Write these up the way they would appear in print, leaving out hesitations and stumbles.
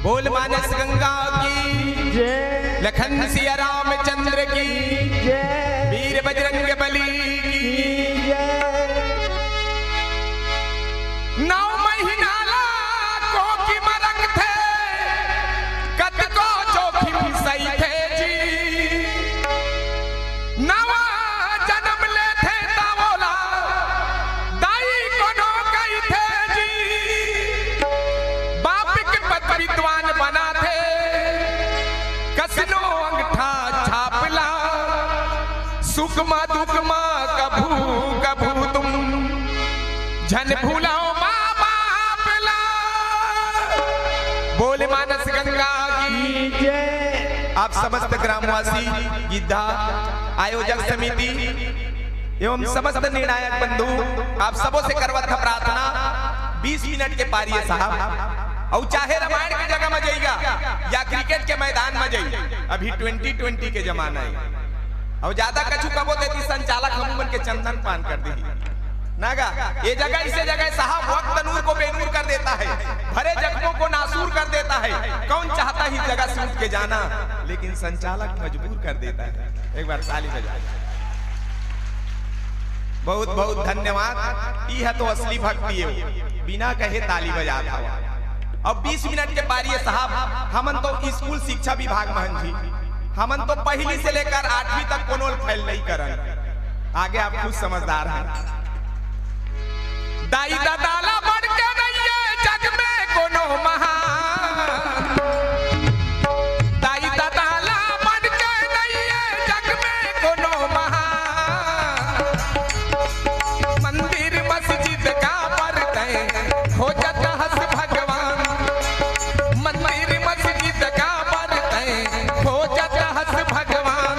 बोल मानस गंगा की जय, लखन सिया रामचंद्र की जय, वीर बजरंग बली की जय। 9 महीना को की मरक थे कत को जोखिम सही थे जी। नवा जन्म ले थे तावोला दाई कोनो कही थे जी। बाप के पत विद्वान बना थे कसनो अंगठा छापला। सुकमा दुकमा कभू कभू तुम झन भूलाओ माँ बापला। बोले मानस गंगा की जय। आप समस्त ग्रामवासी गिद्धा आयोजक समिति एवं समस्त निर्णायक बंधु आप सबों से करवत है प्रार्थना 20 मिनट के पारिए साहब। और चाहे रामायण की जगह में जाइएगा या क्रिकेट के मैदान में जाइए, अभी 2020 के जमाना है। और ज्यादा कछु कबो देती संचालक हमन के चंदन पान कर दी नागा। ये जगह इसे जगह साहब वक्त नूर को बेनूर कर देता है, भरे जख्मों को नासूर कर देता है। कौन चाहता ही जगह से उठ के जाना, लेकिन संचालक मजबूर कर देता है। एक बार ताली बजाइए। बहुत बहुत धन्यवाद। ये है तो असली भक्ति है, बिना कहे ताली बजाता हुआ। अब 20 मिनट के पारिए साहब। हमन तो स्कूल शिक्षा विभाग महन जी, हमन तो पहली से लेकर 8वीं तक कोनो फैल नहीं करन। आगे आप खुद समझदार हैं। दाई दादाला बढ़ के नहीं है जग में कोनो महान। दाई दादाला बढ़ के नहीं है जग में कोनो महान। मंदिर मस्जिद का बरतन खोजत हस भगवान। मंदिर मस्जिद का बरतन खोजत हस भगवान।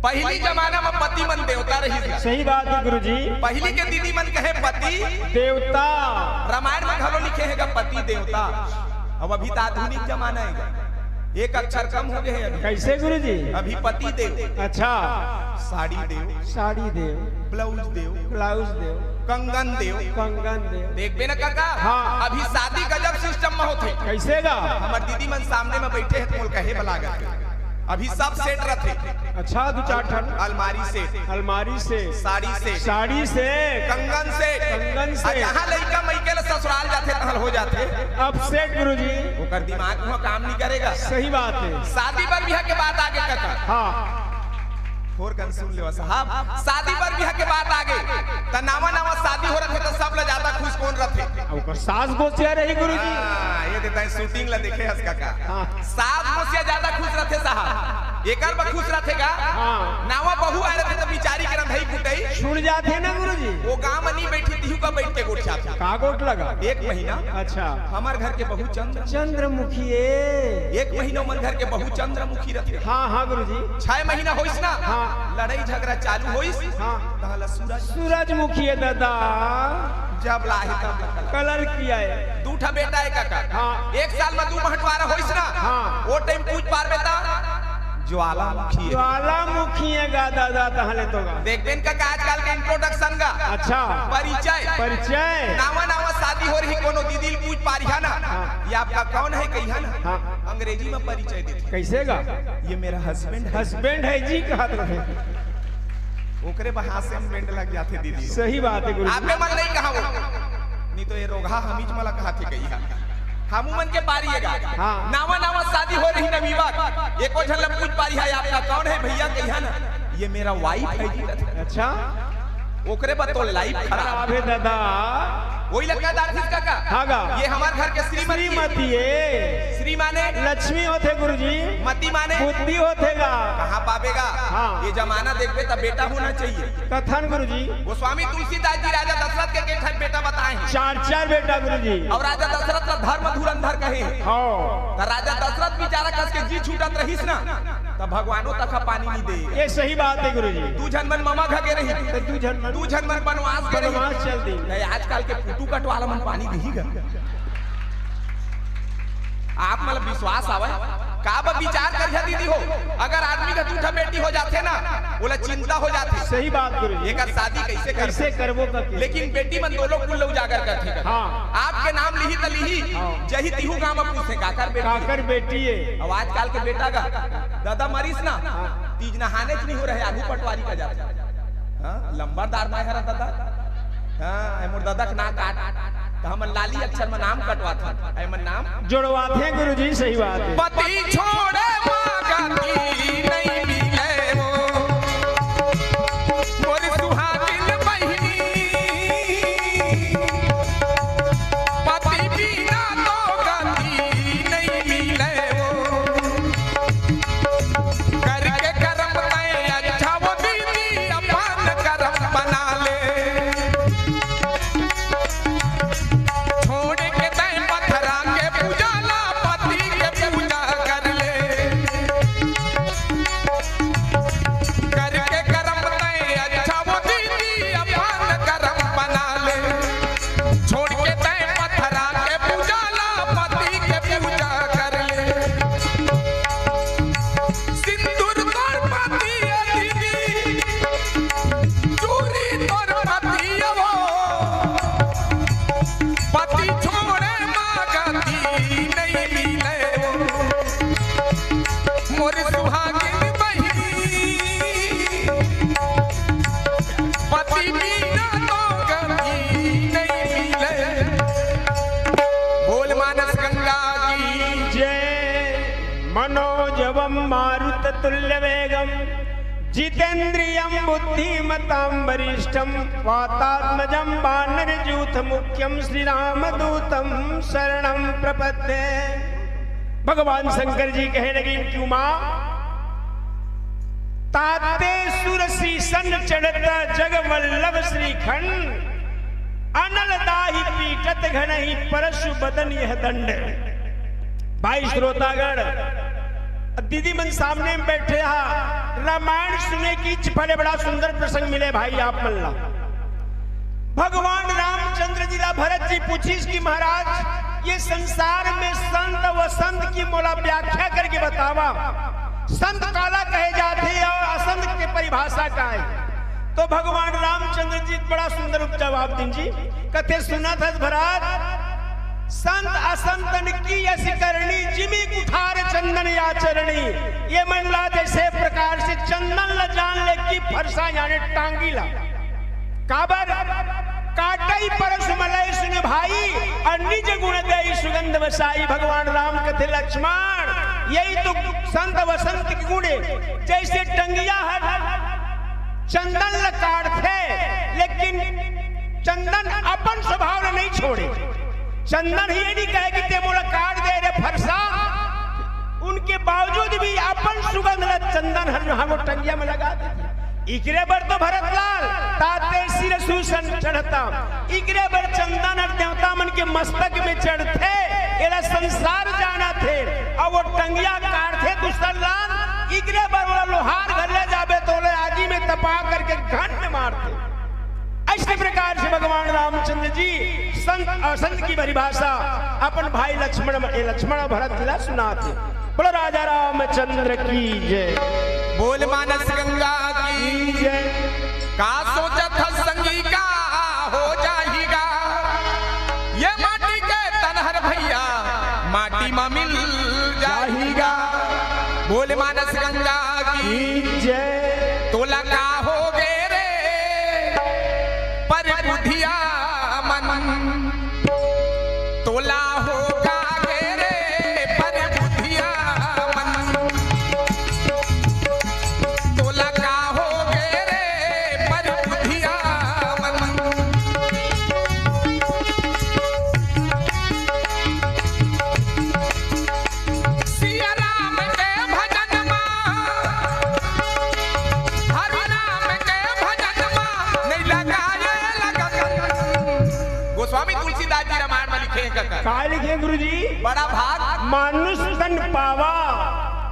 पहली जमाना में पति मन देवता रही। सही बात है गुरुजी। पहली के दीदी मन कहे पति देवता। रामायण में घलो लिखे है पति देवता। अब अभी तो आधुनिक जमाना है, एक अक्षर कम हो गए अभी। कैसे गुरुजी? अभी पति देव। अच्छा। साड़ी देव, साड़ी देव, ब्लाउज देव, ब्लाउज देव, कंगन देव, कंगन देव। देखबे ना काका। हाँ। अभी शादी गजब सिस्टम में होते। कैसे गा? हमार दीदी मन सामने में बैठे हैं तो कहे बलागत अभी सब सेट रखे। अच्छा, दो चार ठन अलमारी से, अलमारी से, साड़ी से, साड़ी से, कंगन से, कंगन से। जहाँ लड़का मैके ससुराल जाते तहल हो जाते। अब सेट गुरुजी। ओकर दिमाग में काम नहीं करेगा। सही बात है। शादी पर ब्याह के बाद आगे काका। हाँ। और गन सुन ले साहब, शादी पर ब्याह के बाद आगे त नावा नावा शादी हो रहे तो सब ला ज्यादा खुश कौन रहे? ओकर सास गोसिया रही गुरुजी। ये देता है शूटिंग ला देखे हस काका। हाँ। सास गोसिया ज्यादा खुश रहे साहब। एकर बा खुश रहेगा। हाँ। नावा बहू आ रहे तो बिचारी के रंधई कुटई छूट जाते ना गुरुजी। वो गांव में नहीं बैठी थी का बैठ के गोट छाप। का गोट लगा? 1 महीना। अच्छा। हमार घर के बहू चंद्रमुखी। 1 महीना हमार घर के बहू चंद्रमुखी रहे। हाँ हाँ गुरुजी। 6 महीना होइस ना। हाँ। लड़ाई झगड़ा चालू होइस। हाँ। तहला सूरजमुखी है दादा। जब लाही तब कलर किया है। 2 ठा बेटा है काका। हाँ। 1 साल में 2 महटवारा होइस ना। हाँ। वो टाइम पूछ पार बेटा ज्वालामुखी है। ज्वालामुखी है गा दादा तहले तो गा। देखबेन का आजकल के इंट्रोडक्शन का। अच्छा। परिचय। नावा नावा शादी हो रही कोनो दीदी पूछ पारिया ना। हाँ। ये आपका कौन है कहिया ना। हाँ। अंग्रेजी में परिचय देती। कैसे गा? ये मेरा हस्बैंड है। हस्बैंड है जी कहत रहे। ओकरे बहार से हम बेंड लग जाते दीदी। सही बात है गुरुजी। आपने मन नहीं कहा वो, नहीं तो ये रोगा हमीज मला कहा थे कहिया हम मन के पारिएगा। हाँ। नावा नावा शादी हो रही ना विवाह एको झलक पूछ पारी है आपका कौन है भैया कहिया ना। ये मेरा वाइफ है जी। अच्छा। ओकरे बा तो लाइफ खराब है दादा। वही लगा दार्थिक काका। हाँ गा। ये हमारे घर के श्रीमती है। श्री माने लक्ष्मी होते गुरुजी। मती माने बुद्धि होतेगा। कहाँ पावेगा? हाँ। ये जमाना देखबे तब बेटा होना चाहिए। कथन गुरुजी। वो स्वामी तुलसीदास जी राजा दशरथ के केठन बेटा बताए हैं। 4 बेटा गुरुजी। और राजा दशरथ का धर्म धुरंधर कहे। हाँ। तो राजा दशरथ बेचारा कस के जी छूटत रहीस ना तब भगवानो तक पानी नहीं दे। ये सही बात है गुरुजी। 2 जनमन मामा घगे रही। 2 जनमन बनवास के रही। चलती नहीं आजकल के पुटू कटवाला मन पानी देहीगा। आप मतलब विश्वास आवे का बा विचार कर दीदी हो। अगर आदमी का 2 बेटी हो जाते ना बोला चिंता हो जाती। सही बात गुरुजी। एक शादी कैसे करबो का। लेकिन बेटी मन 2 लोग कुल उजागर करते। हाँ। आपके नाम लिही त लिही जही तिहू गांव में पूछे काकर बेटी है। अब आजकल के बेटा का दादा मरीस ना। तीज नहाने नहीं हो रहे आगू पटवारी का जाता। हाँ लंबादार ना है दादा। हाँ मोर दादा का ना काट तो हम लाली अक्षर में नाम कटवा था। एमन नाम जोड़वाते हैं गुरुजी। सही बात है। पति छोड़े मांगती नहीं मिले वो मोर सुहागिन बहिनी। पति बिना तो गति नहीं मिले वो करके कर्म में अच्छा वो दीदी अपन कर्म बना ले। छोड़ के तय पत्थरा के पूजा ला पति के पूजा कर ले। करके कर्म तय अच्छा वो दीदी अपन कर्म बना ले। छोड़ के तय पत्थरा के पूजा ला पति के पूजा कर ले। सिंदूर तोर पति है दीदी चूरी तोर पति है वो। पति छोड़े मांगती नहीं मिले वो मोर सुहागिन बहिनी। पति बिना तो गति नहीं मिले। बोल मानस गंगा की जय। मनोजवम मारुत तुल्य वेगम जितेन्द्रियं बुद्धिमतां वरिष्ठं वातात्मजं वानरयूथ मुख्यं श्रीरामदूतं शरणं प्रपद्ये। भगवान शंकर जी कहे लगे क्यों मां ताते सुर शीसन चढ़ता जगवल्लभ श्रीखंड अनल दाही पीटत घनहि परशु बदन यह दंड। भाई श्रोतागण दीदी मन सामने में बैठे हा रामायण सुने की फले बड़ा सुंदर प्रसंग मिले भाई आप मल्ला। भगवान रामचंद्र जी ला भरत जी पूछीस कि महाराज ये संसार में संत व संत की मोला व्याख्या करके बतावा, संत काला कहे जाते और असंत की परिभाषा का है। तो भगवान रामचंद्र जी बड़ा सुंदर जवाब दिन जी कथे सुना था भरत, संत असंतन की ऐसी करनी जिमी कुठार चंदन या चरणी। ये मंडला जैसे प्रकार से चंदन ल जान ले की फरसा यानी टांगीला काबर काटई परस मलय सुन भाई और निज गुण दई सुगंध वसाई। भगवान राम कथे लक्ष्मण यही तो संत वसंत की गुणे, जैसे टंगिया है चंदन ल काटते लेकिन चंदन अपन स्वभाव नहीं छोड़े। चंदन ही नहीं कहे कि ते मोला काट दे रे फरसा, उनके बावजूद भी अपन सुगंध ल चंदन हम टंगिया में लगा देते। इकरे बर तो भरतलाल ताते सिर सुसन चढ़ता, इकरे बर चंदन देवता मन के मस्तक में चढ़ते, एला संसार जाना थे और वो टंगिया काट थे दूसर लाल। इकरे बर वो लोहार घर ले जाबे तो ले आगी में तपा करके घंट मारते। इसी प्रकार से भगवान रामचंद्र जी संत असंत की परिभाषा अपन भाई लक्ष्मण भरत जिला सुनाते। बोलो राजा रामचंद्र की जय, बोल मानस गंगा की जय। का सोचा था संगी का हो जाएगा, ये माटी के तनहर भैया माटी में मिल जाएगा। बोल मानस गंगा की जय। तोला का हो गे रे पर बुधिया मन, तोला होगा गे रे पर बुधिया मन, तोला का हो गे रे पर बुधिया मन। सिया राम के भजन मां, हरि नाम के भजन मां नहीं लगाए लगन। गोस्वामी तुलसीदास जी रामायण में लिखे हैं का लिखे गुरु जी? बड़ा भाग मानुष तन पावा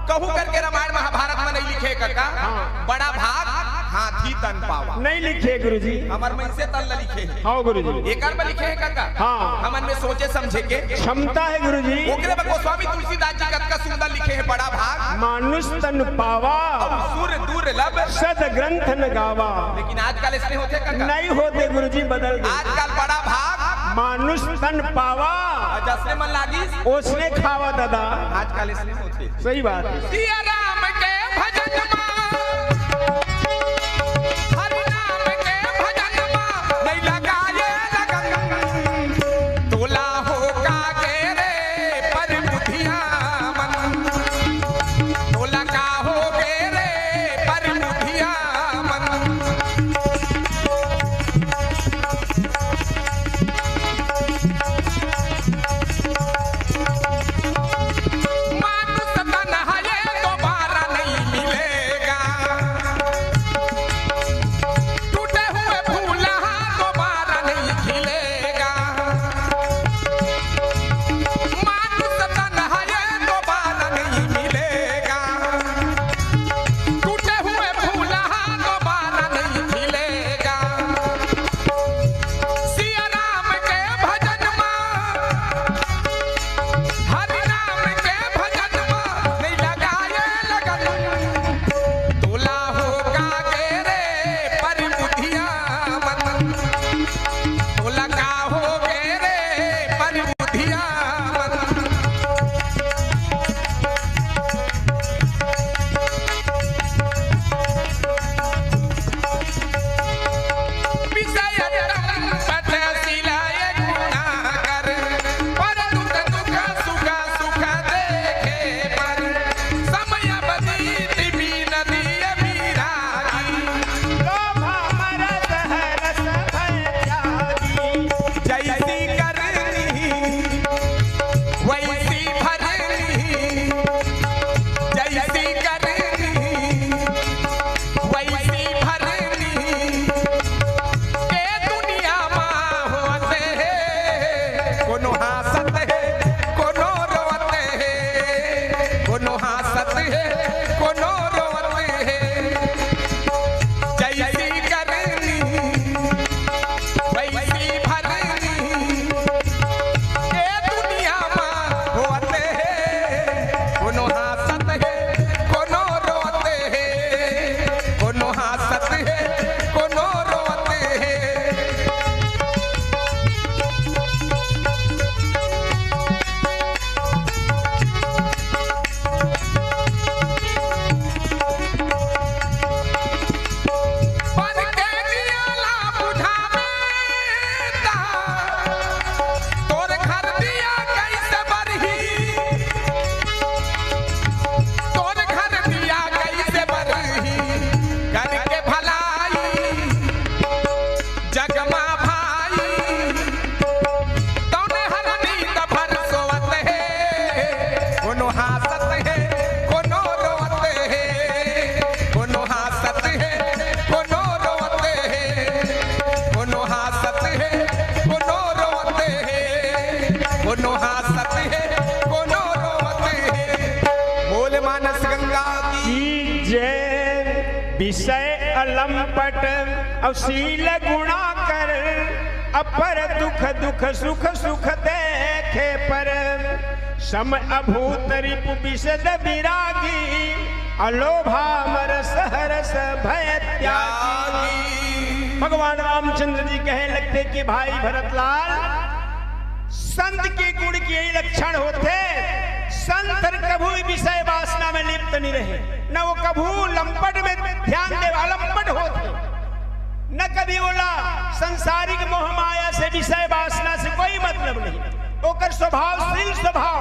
कहू करके रामायण महाभारत में नहीं लिखे काका। हाँ। बड़ा भाग हाथी तन पावा नहीं लिखे गुरु जी। हमर में से तन ल लिखे हैं। हाँ गुरु जी। एकर में लिखे हैं काका। हाँ। हमन में सोचे समझे के क्षमता है गुरु जी। ओकरे में गोस्वामी तुलसीदास जी कतका सुंदर लिखे हैं बड़ा भाग। मानुष तन पावा सुर दूर लब सद ग्रंथ न गावा। लेकिन आजकल इसमें होते काका नहीं होते गुरु जी, बदल दे। आजकल बड़ा भाग मानुष तन पावा जसने मन लागी उसने खावा दादा। आजकल इसमें होते। सही बात है। सिया राम के भजन मां, हरि नाम के भजन मां नहीं लगाए लगन, तोला होगा गे रे पर बुधिया मन, तोला का हो गे रे पर बुधिया मन। मानुष तन है दोबारा नहीं मिलेगा, टूटे हुए फूल दोबारा नहीं खिलेगा। मानुष तन है दोबारा नहीं मिलेगा, टूटे हुए फूल दोबारा नहीं खिलेगा। सिया राम के भजन मां, हरि नाम के भजन मां नहीं लगाए लगन, तोला होगा गे रे पर बुधिया मन, तोला का हो गे रे पर बुधिया मन। विषय पथ सिलाय गुना कर, पर दुख दुख सुख सुख देखे पर, समय बदीत भी नदी बिरागी। लोभ मरस हरस भय विषय अलंपट अशील गुणा कर, अपर दुख दुख सुख सुख देखे पर, सम अभूत रिपु विशद विरागी, अलोभामरस हरस भय त्यागी। भगवान रामचंद्र जी कहने लगते कि भाई भरतलाल, संत के गुण के यही लक्षण होते, संत कभू विषय वासना में लिप्त नहीं रहे, न वो कभू लंपट में ध्यान दे अलंपट होते, न कभी बोला संसारिक मोह माया से विषय वासना से कोई मतलब नहीं। ओकर स्वभाव शील स्वभाव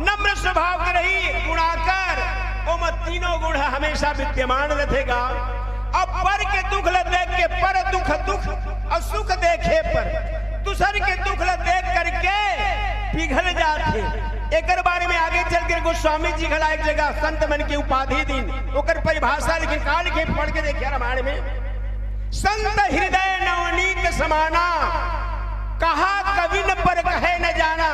नम्र स्वभाव के रही गुणाकर, ओम तीनों गुण हमेशा विद्यमान रहेगा। अब पर के दुख ल देख के पर दुख दुख और सुख देखे पर, दूसर के दुख ल देख करके पिघल जाते। एक बारे में आगे चल कर गोस्वामी जी खला एक जगह संत मन की उपाधि दिन ओकर परिभाषा लिखे का लिखे पढ़ के देखिए रामायण में, संत हृदय नवनीत समाना, कहा कवि न पर कहे न जाना।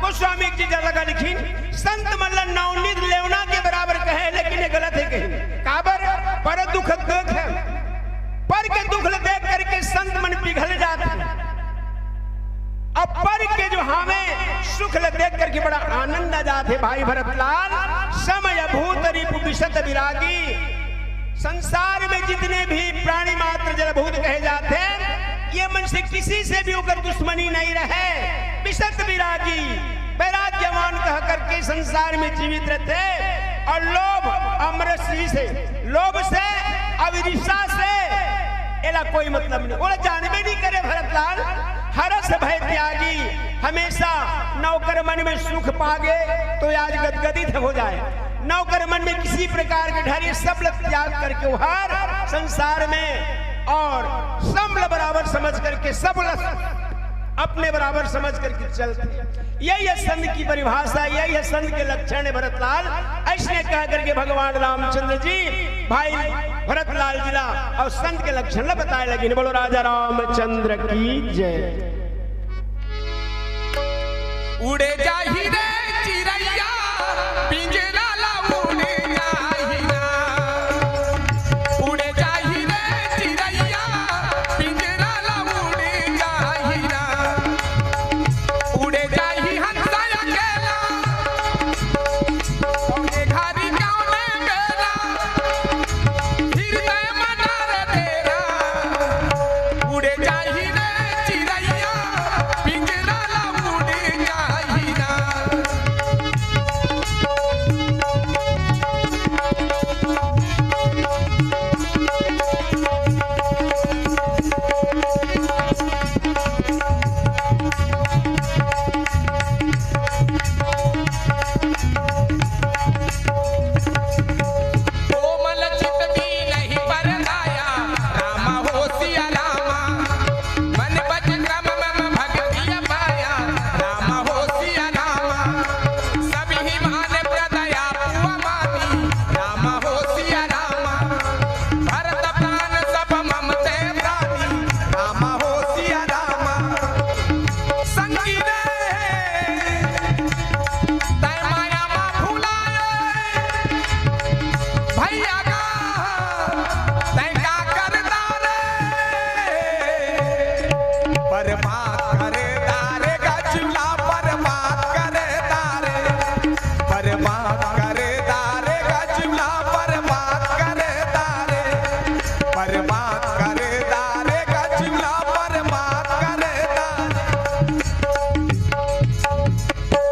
गोस्वामी जी जगह लिखी संत मतलब नवनीत लेवना के बराबर कहे, लेकिन ये गलत है कहीं। काबर पर दुख देख, पर के दुख देख करके संत मन पिघल जाते, अब पर के जो हमें सुख देख करके बड़ा आनंद आ जाते। भाई भरतलाल, समय भूत रिपु विशद विरागी, संसार में जितने भी प्राणी मात्र जलभूत कहे जाते हैं, ये मन से किसी से भी होकर दुश्मनी नहीं रहे, विशद विरागी वैराग्यवान कह करके संसार में जीवित रहते। और लोभ अमरसी से, लोभ से अविरिशा से एला कोई मतलब नहीं, वो जानबे नहीं करे। भरतलाल हरस भय त्यागी, हमेशा नौकर मन में सुख पागे तो आज गदगदित हो जाए, नौकर मन में किसी प्रकार के ढारी सब त्याग करके हर संसार में और सब बराबर समझ करके सब अपने बराबर समझ करके चलते। यही है संत की परिभाषा, यही है संत के लक्षण है भरतलाल। ऐसे कह करके भगवान रामचंद्र जी भाई भरतलाल जिला और संत के लक्षण बताए लगे। बोलो राजा रामचंद्र की जय। उड़े जाही रे चिड़ैया पिंजरा ला उड़े जाही ना, उड़े जाही रे चिड़ैया पिंजरा ला उड़े जाही ना, उड़े जाही हंसा अकेला कौने घारी कौने बेला, हृदय मनार तेरा, उड़े जाही रे चिड़ैया पिंजरा ला उड़े जाही ना। कोमल चित भी नहीं परदाया, रामा हो सिया रामा, मन बज क्रम में भक्ति पाया, रामा हो सिया रामा, सभी ही मान प्रदया पुआ मानी, रामा हो सिया रामा, भरत प्राण सब ममते प्राणी, रामा हो सिया रामा, संगी रे तय माया मा भुलाए भैया का तय का करता रे, बर्बाद करे तारे गजुला, बर्बाद करे तारे, बर्बाद करे तारे गजुला, बर्बाद करे तारे, बर्बाद करे तारे गजुला, बर्बाद करे तारे।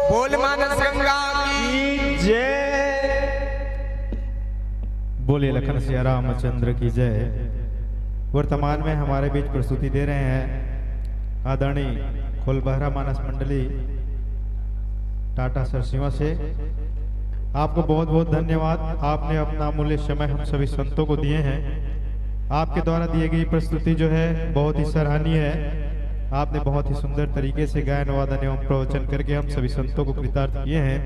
बोल मानस गंगा की जय। बोलिए लखन सिया रामचंद्र की जय। वर्तमान में हमारे बीच प्रस्तुति दे रहे हैं आदरणीय खोलबहरा मानस मंडली टाटा सरसिवा से। आपको बहुत बहुत धन्यवाद, आपने अपना अमूल्य समय हम सभी संतों को दिए हैं। आपके द्वारा दिए गई प्रस्तुति जो है बहुत ही सराहनीय है। आपने बहुत ही सुंदर तरीके से गायन वादन एवं प्रवचन करके हम सभी संतों को कृतार्थ किए हैं।